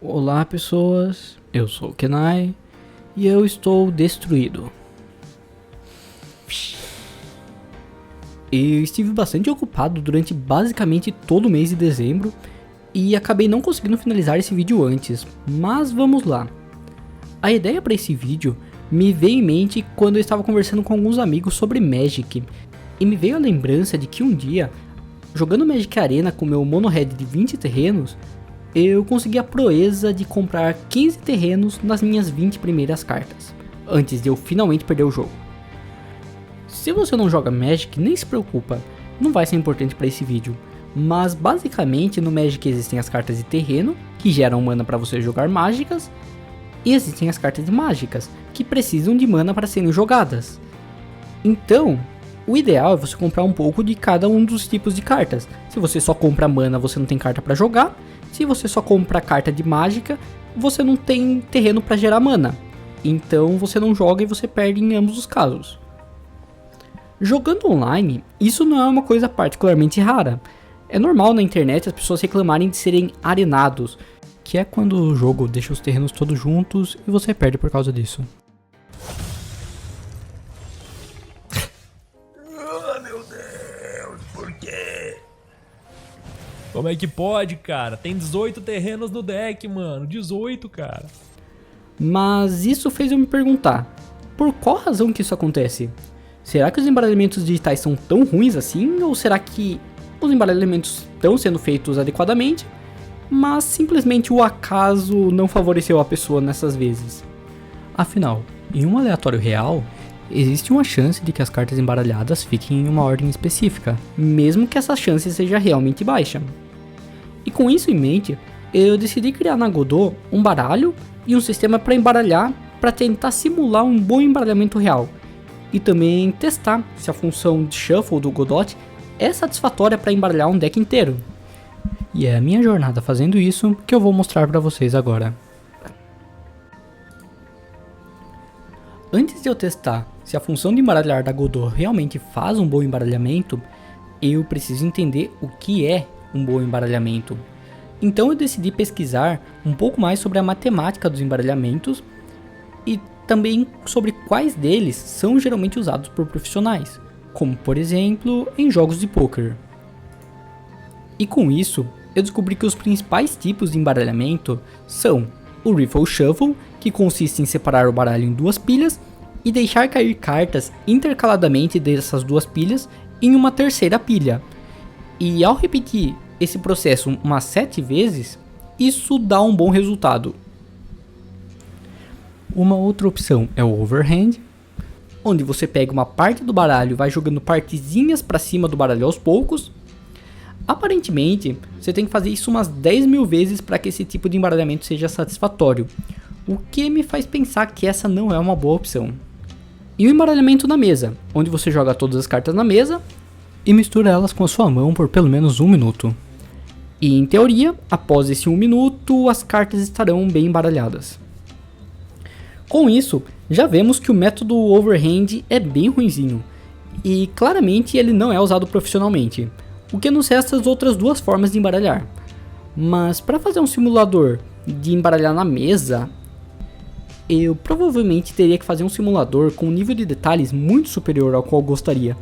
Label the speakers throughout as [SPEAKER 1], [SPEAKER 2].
[SPEAKER 1] Olá pessoas, eu sou o Kenai e eu estou destruído. Eu estive bastante ocupado durante basicamente todo o mês de dezembro e acabei não conseguindo finalizar esse vídeo antes, mas vamos lá. A ideia para esse vídeo me veio em mente quando eu estava conversando com alguns amigos sobre Magic e me veio a lembrança de que um dia, jogando Magic Arena com meu mono-red de 20 terrenos, eu consegui a proeza de comprar 15 terrenos nas minhas 20 primeiras cartas, antes de eu finalmente perder o jogo. Se você não joga Magic, nem se preocupa, não vai ser importante para esse vídeo, mas basicamente no Magic existem as cartas de terreno, que geram mana para você jogar mágicas, e existem as cartas de mágicas, que precisam de mana para serem jogadas. Então, o ideal é você comprar um pouco de cada um dos tipos de cartas. Se você só compra mana, você não tem carta para jogar. Se você só compra carta de mágica, você não tem terreno para gerar mana. Então você não joga e você perde em ambos os casos. Jogando online, isso não é uma coisa particularmente rara. É normal na internet as pessoas reclamarem de serem arenados, que é quando o jogo deixa os terrenos todos juntos e você perde por causa disso.
[SPEAKER 2] Meu Deus, por quê?
[SPEAKER 3] Como é que pode, cara? Tem 18 terrenos no deck, mano. 18, cara.
[SPEAKER 1] Mas isso fez eu me perguntar, por qual razão que isso acontece? Será que os embaralhamentos digitais são tão ruins assim? Ou será que os embaralhamentos estão sendo feitos adequadamente, mas simplesmente o acaso não favoreceu a pessoa nessas vezes? Afinal, em um aleatório real, existe uma chance de que as cartas embaralhadas fiquem em uma ordem específica, mesmo que essa chance seja realmente baixa. E com isso em mente, eu decidi criar na Godot um baralho e um sistema para embaralhar para tentar simular um bom embaralhamento real, e também testar se a função de Shuffle do Godot é satisfatória para embaralhar um deck inteiro. E é a minha jornada fazendo isso que eu vou mostrar para vocês agora. Antes de eu testar se a função de embaralhar da Godot realmente faz um bom embaralhamento, eu preciso entender o que é um bom embaralhamento. Então eu decidi pesquisar um pouco mais sobre a matemática dos embaralhamentos e também sobre quais deles são geralmente usados por profissionais, como por exemplo em jogos de poker. E com isso, eu descobri que os principais tipos de embaralhamento são o Riffle Shuffle, que consiste em separar o baralho em duas pilhas e deixar cair cartas intercaladamente dessas duas pilhas em uma terceira pilha. E ao repetir esse processo umas 7 vezes, isso dá um bom resultado. Uma outra opção é o Overhand, onde você pega uma parte do baralho e vai jogando partezinhas para cima do baralho aos poucos. Aparentemente, você tem que fazer isso umas 10 mil vezes para que esse tipo de embaralhamento seja satisfatório, o que me faz pensar que essa não é uma boa opção. E o embaralhamento na mesa, onde você joga todas as cartas na mesa e mistura elas com a sua mão por pelo menos 1 minuto. E em teoria, após esse 1 minuto, as cartas estarão bem embaralhadas. Com isso, já vemos que o método Overhand é bem ruinzinho, e claramente ele não é usado profissionalmente, o que nos resta as outras duas formas de embaralhar. Mas para fazer um simulador de embaralhar na mesa, eu provavelmente teria que fazer um simulador com um nível de detalhes muito superior ao qual gostaria.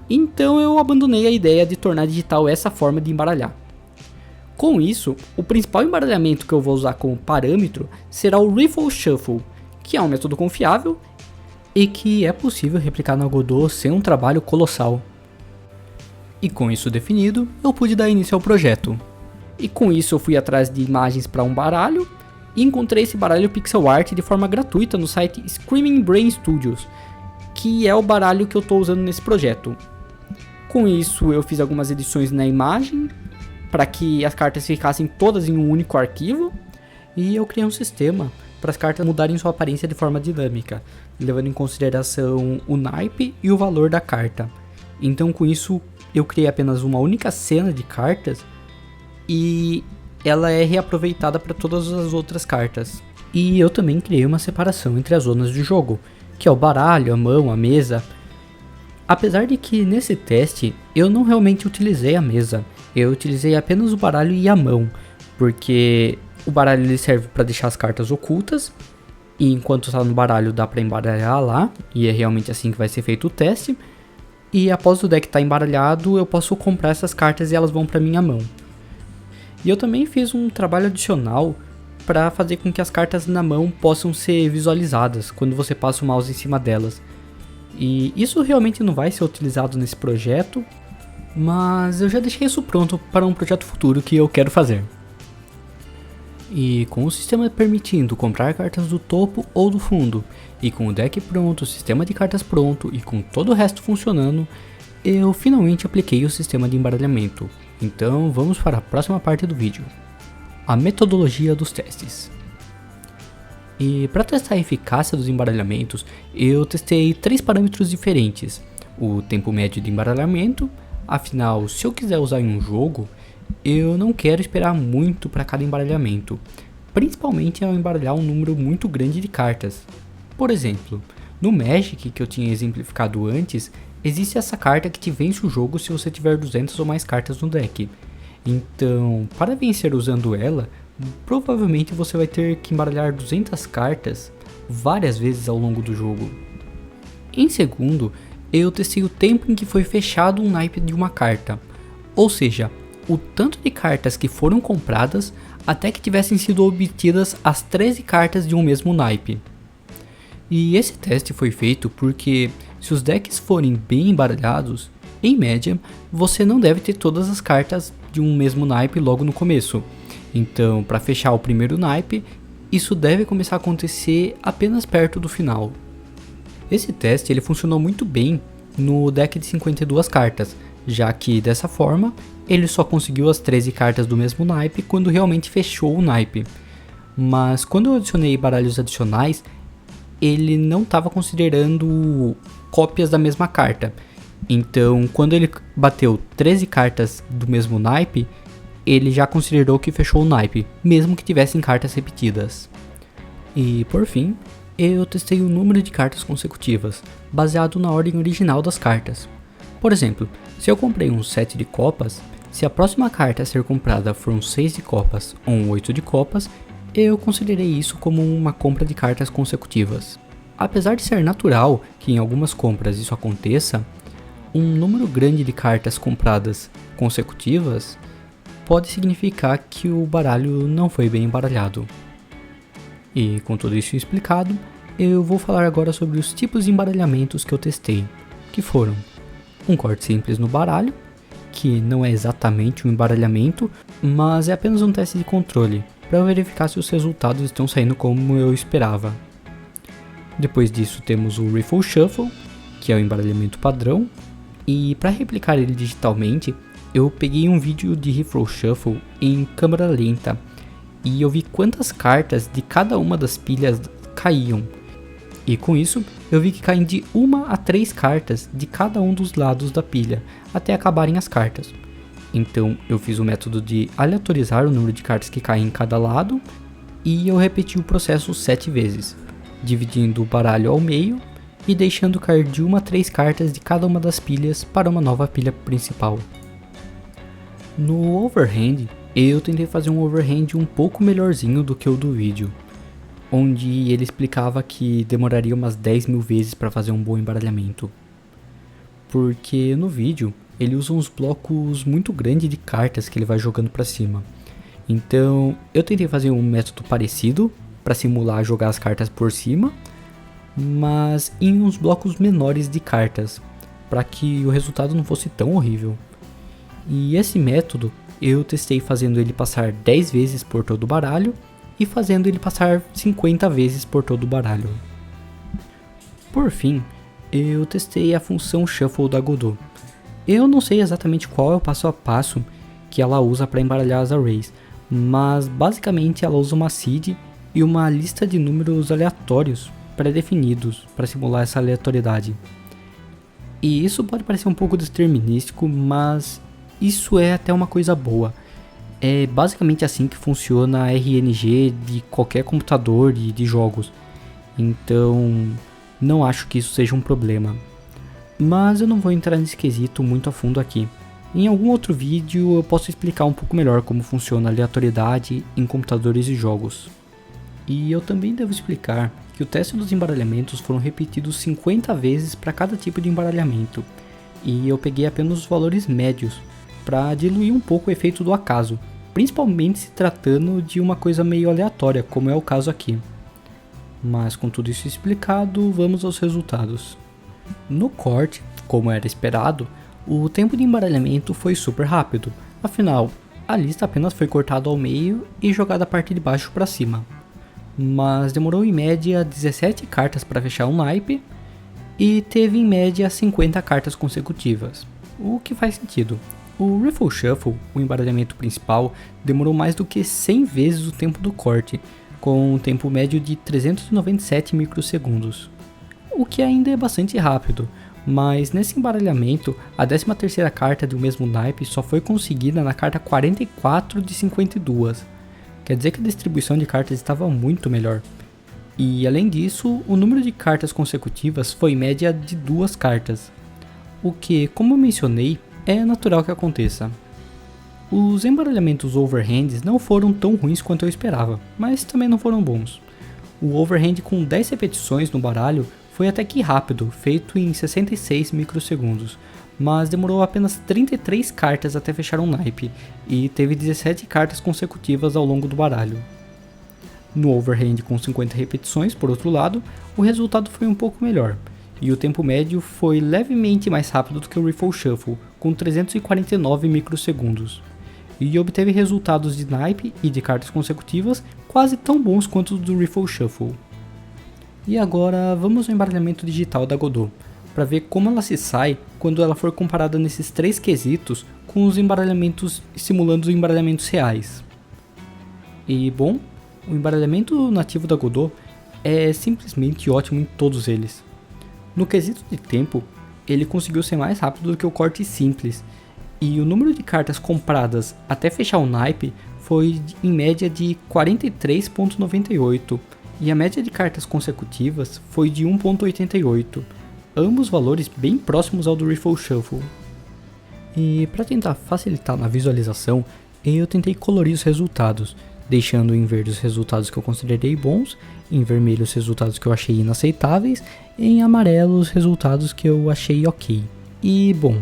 [SPEAKER 1] Então eu abandonei a ideia de tornar digital essa forma de embaralhar. Com isso, o principal embaralhamento que eu vou usar como parâmetro será o Riffle Shuffle, que é um método confiável e que é possível replicar na Godot sem um trabalho colossal. E com isso definido, eu pude dar início ao projeto. E com isso eu fui atrás de imagens para um baralho e encontrei esse baralho pixel art de forma gratuita no site Screaming Brain Studios, que é o baralho que eu estou usando nesse projeto. Com isso eu fiz algumas edições na imagem para que as cartas ficassem todas em um único arquivo, e eu criei um sistema para as cartas mudarem sua aparência de forma dinâmica, levando em consideração o naipe e o valor da carta. Então com isso eu criei apenas uma única cena de cartas e ela é reaproveitada para todas as outras cartas. E eu também criei uma separação entre as zonas de jogo, que é o baralho, a mão, a mesa. Apesar de que nesse teste eu não realmente utilizei a mesa, eu utilizei apenas o baralho e a mão, porque O baralho ele serve para deixar as cartas ocultas, e enquanto está no baralho dá para embaralhar lá, e é realmente assim que vai ser feito o teste. E após o deck estar embaralhado, eu posso comprar essas cartas e elas vão para minha mão. E eu também fiz um trabalho adicional para fazer com que as cartas na mão possam ser visualizadas quando você passa o mouse em cima delas. E isso realmente não vai ser utilizado nesse projeto, mas eu já deixei isso pronto para um projeto futuro que eu quero fazer. E com o sistema permitindo comprar cartas do topo ou do fundo, e com o deck pronto, o sistema de cartas pronto e com todo o resto funcionando, eu finalmente apliquei o sistema de embaralhamento. Então vamos para a próxima parte do vídeo. A metodologia dos testes. E para testar a eficácia dos embaralhamentos, eu testei 3 parâmetros diferentes. O tempo médio de embaralhamento, afinal se eu quiser usar em um jogo, eu não quero esperar muito para cada embaralhamento, principalmente ao embaralhar um número muito grande de cartas. Por exemplo, no Magic que eu tinha exemplificado antes, existe essa carta que te vence o jogo se você tiver 200 ou mais cartas no deck. Então, para vencer usando ela, provavelmente você vai ter que embaralhar 200 cartas várias vezes ao longo do jogo. Em segundo, eu testei o tempo em que foi fechado um naipe de uma carta, ou seja, o tanto de cartas que foram compradas até que tivessem sido obtidas as 13 cartas de um mesmo naipe. E esse teste foi feito porque se os decks forem bem embaralhados, em média, você não deve ter todas as cartas de um mesmo naipe logo no começo. Então, para fechar o primeiro naipe, isso deve começar a acontecer apenas perto do final. Esse teste ele funcionou muito bem no deck de 52 cartas, já que dessa forma ele só conseguiu as 13 cartas do mesmo naipe quando realmente fechou o naipe. Mas quando eu adicionei baralhos adicionais, ele não estava considerando cópias da mesma carta. Então quando ele bateu 13 cartas do mesmo naipe, ele já considerou que fechou o naipe, mesmo que tivessem cartas repetidas. E por fim, eu testei o número de cartas consecutivas, baseado na ordem original das cartas. Por exemplo, se eu comprei um 7 de copas, se a próxima carta a ser comprada for um 6 de copas ou um 8 de copas, eu considerei isso como uma compra de cartas consecutivas. Apesar de ser natural que em algumas compras isso aconteça, um número grande de cartas compradas consecutivas pode significar que o baralho não foi bem embaralhado. E com tudo isso explicado, eu vou falar agora sobre os tipos de embaralhamentos que eu testei, que foram um corte simples no baralho, que não é exatamente um embaralhamento, mas é apenas um teste de controle, para verificar se os resultados estão saindo como eu esperava. Depois disso temos o Riffle Shuffle, que é o embaralhamento padrão, e para replicar ele digitalmente, eu peguei um vídeo de Riffle Shuffle em câmera lenta, e eu vi quantas cartas de cada uma das pilhas caíam. E com isso, eu vi que caem de 1 a 3 cartas de cada um dos lados da pilha, até acabarem as cartas. Então eu fiz o método de aleatorizar o número de cartas que caem em cada lado, e eu repeti o processo 7 vezes, dividindo o baralho ao meio e deixando cair de 1 a 3 cartas de cada uma das pilhas para uma nova pilha principal. No overhand, eu tentei fazer um overhand um pouco melhorzinho do que o do vídeo, onde ele explicava que demoraria umas 10 mil vezes para fazer um bom embaralhamento. Porque no vídeo ele usa uns blocos muito grandes de cartas que ele vai jogando para cima. Então eu tentei fazer um método parecido para simular jogar as cartas por cima, mas em uns blocos menores de cartas, para que o resultado não fosse tão horrível. E esse método eu testei fazendo ele passar 10 vezes por todo o baralho e fazendo ele passar 50 vezes por todo o baralho. Por fim, eu testei a função Shuffle da Godot. Eu não sei exatamente qual é o passo a passo que ela usa para embaralhar as arrays, mas basicamente ela usa uma seed e uma lista de números aleatórios pré-definidos para simular essa aleatoriedade. E isso pode parecer um pouco determinístico, mas isso é até uma coisa boa. É basicamente assim que funciona a RNG de qualquer computador e de jogos. Então, não acho que isso seja um problema. Mas eu não vou entrar nesse quesito muito a fundo aqui. Em algum outro vídeo eu posso explicar um pouco melhor como funciona a aleatoriedade em computadores e jogos. E eu também devo explicar que o teste dos embaralhamentos foram repetidos 50 vezes para cada tipo de embaralhamento, e eu peguei apenas os valores médios, para diluir um pouco o efeito do acaso, principalmente se tratando de uma coisa meio aleatória, como é o caso aqui. Mas com tudo isso explicado, vamos aos resultados. No corte, como era esperado, o tempo de embaralhamento foi super rápido, afinal, a lista apenas foi cortada ao meio e jogada a partir de baixo para cima. Mas demorou em média 17 cartas para fechar um naipe e teve em média 50 cartas consecutivas, o que faz sentido. O Riffle Shuffle, o embaralhamento principal, demorou mais do que 100 vezes o tempo do corte, com um tempo médio de 397 microsegundos, o que ainda é bastante rápido. Mas nesse embaralhamento, a 13ª carta do mesmo naipe só foi conseguida na carta 44 de 52. Quer dizer que a distribuição de cartas estava muito melhor. E além disso, o número de cartas consecutivas foi em média de 2 cartas. O que, como eu mencionei, é natural que aconteça. Os embaralhamentos overhands não foram tão ruins quanto eu esperava, mas também não foram bons. O overhand com 10 repetições no baralho foi até que rápido, feito em 66 microsegundos, mas demorou apenas 33 cartas até fechar um naipe, e teve 17 cartas consecutivas ao longo do baralho. No overhand com 50 repetições, por outro lado, o resultado foi um pouco melhor, e o tempo médio foi levemente mais rápido do que o Riffle Shuffle, com 349 microsegundos, e obteve resultados de naipe e de cartas consecutivas quase tão bons quanto os do Riffle Shuffle. E agora vamos ao embaralhamento digital da Godot, para ver como ela se sai quando ela for comparada nesses 3 quesitos com os embaralhamentos simulando os embaralhamentos reais. E bom, o embaralhamento nativo da Godot é simplesmente ótimo em todos eles. No quesito de tempo, ele conseguiu ser mais rápido do que o corte simples, e o número de cartas compradas até fechar o naipe foi em média de 43,98, e a média de cartas consecutivas foi de 1,88, ambos valores bem próximos ao do Riffle Shuffle. E para tentar facilitar na visualização, eu tentei colorir os resultados, deixando em verde os resultados que eu considerei bons, em vermelho os resultados que eu achei inaceitáveis, e em amarelo os resultados que eu achei ok. E bom,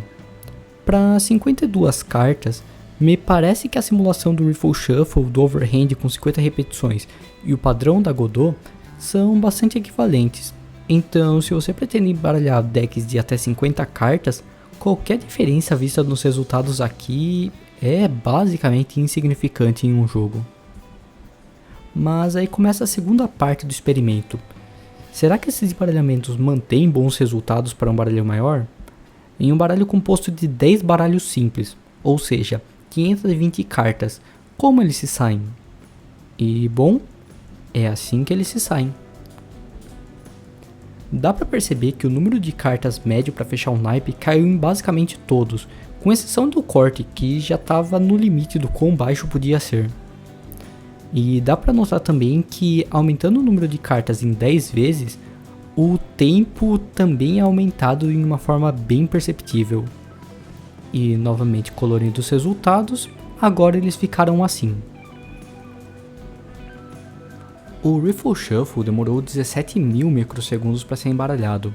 [SPEAKER 1] para 52 cartas, me parece que a simulação do Riffle Shuffle, do overhand com 50 repetições e o padrão da Godot são bastante equivalentes. Então, se você pretende embaralhar decks de até 50 cartas, qualquer diferença vista nos resultados aqui é basicamente insignificante em um jogo. Mas aí começa a segunda parte do experimento. Será que esses embaralhamentos mantêm bons resultados para um baralho maior? Em um baralho composto de 10 baralhos simples, ou seja, 520 cartas, como eles se saem? E bom, é assim que eles se saem. Dá para perceber que o número de cartas médio para fechar o naipe caiu em basicamente todos, com exceção do corte, que já estava no limite do quão baixo podia ser. E dá para notar também que, aumentando o número de cartas em 10 vezes, o tempo também é aumentado em uma forma bem perceptível. E novamente colorindo os resultados, agora eles ficaram assim. O Riffle Shuffle demorou 17.000 microsegundos para ser embaralhado.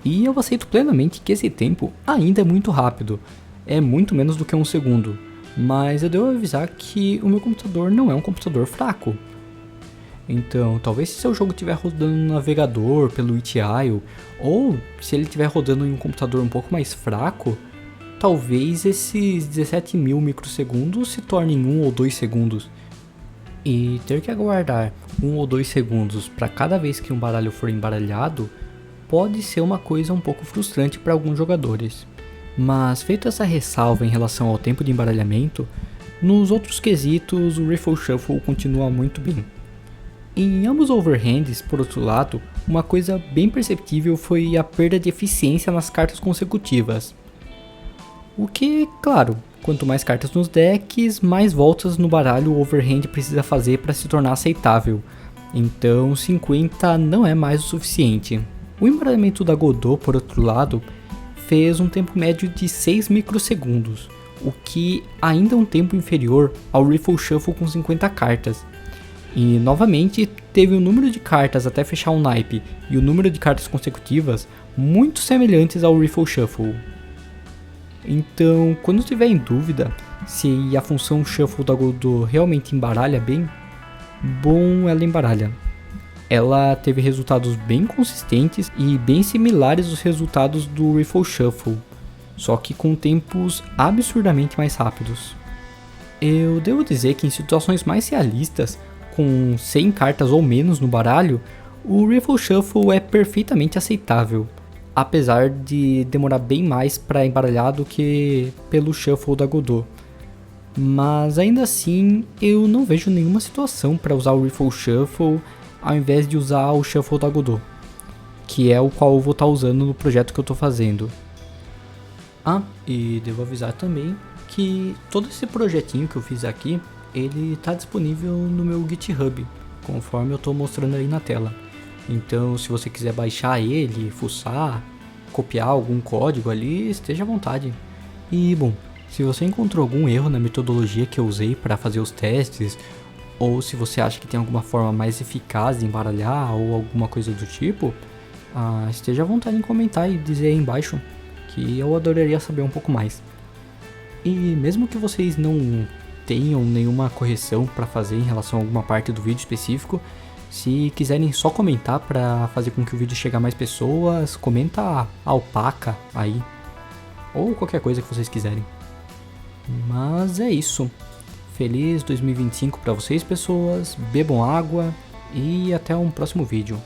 [SPEAKER 1] E eu aceito plenamente que esse tempo ainda é muito rápido, é muito menos do que um segundo. Mas eu devo avisar que o meu computador não é um computador fraco. Então, talvez se seu jogo estiver rodando no navegador, pelo itch.io, ou se ele estiver rodando em um computador um pouco mais fraco, talvez esses 17.000 microsegundos se tornem 1 ou 2 segundos. E ter que aguardar 1 ou 2 segundos para cada vez que um baralho for embaralhado pode ser uma coisa um pouco frustrante para alguns jogadores. Mas feito essa ressalva em relação ao tempo de embaralhamento, nos outros quesitos o Riffle Shuffle continua muito bem. Em ambos overhands, por outro lado, uma coisa bem perceptível foi a perda de eficiência nas cartas consecutivas. O que, claro, quanto mais cartas nos decks, mais voltas no baralho o overhand precisa fazer para se tornar aceitável. Então 50 não é mais o suficiente. O embaralhamento da Godot, por outro lado, fez um tempo médio de 6 microsegundos, o que ainda é um tempo inferior ao Riffle Shuffle com 50 cartas. E novamente teve o número de cartas até fechar um naipe e o número de cartas consecutivas muito semelhantes ao Riffle Shuffle. Então, quando estiver em dúvida se a função Shuffle da Godot realmente embaralha bem, bom, ela embaralha. Ela teve resultados bem consistentes e bem similares aos resultados do Riffle Shuffle, só que com tempos absurdamente mais rápidos. Eu devo dizer que em situações mais realistas, com 100 cartas ou menos no baralho, o Riffle Shuffle é perfeitamente aceitável, apesar de demorar bem mais para embaralhar do que pelo Shuffle da Godot. Mas ainda assim, eu não vejo nenhuma situação para usar o Riffle Shuffle ao invés de usar o Shuffle da Godot, que é o qual eu vou estar usando no projeto que eu estou fazendo. Ah, e devo avisar também que todo esse projetinho que eu fiz aqui, ele está disponível no meu GitHub, conforme eu estou mostrando aí na tela. Então, se você quiser baixar ele, fuçar, copiar algum código ali, esteja à vontade. E bom, se você encontrou algum erro na metodologia que eu usei para fazer os testes, ou se você acha que tem alguma forma mais eficaz de embaralhar ou alguma coisa do tipo, esteja à vontade em comentar e dizer aí embaixo, que eu adoraria saber um pouco mais. E mesmo que vocês não tenham nenhuma correção para fazer em relação a alguma parte do vídeo específico, se quiserem só comentar para fazer com que o vídeo chegue a mais pessoas, comenta alpaca aí, ou qualquer coisa que vocês quiserem. Mas é isso. Feliz 2025 para vocês, pessoas, bebam água e até um próximo vídeo.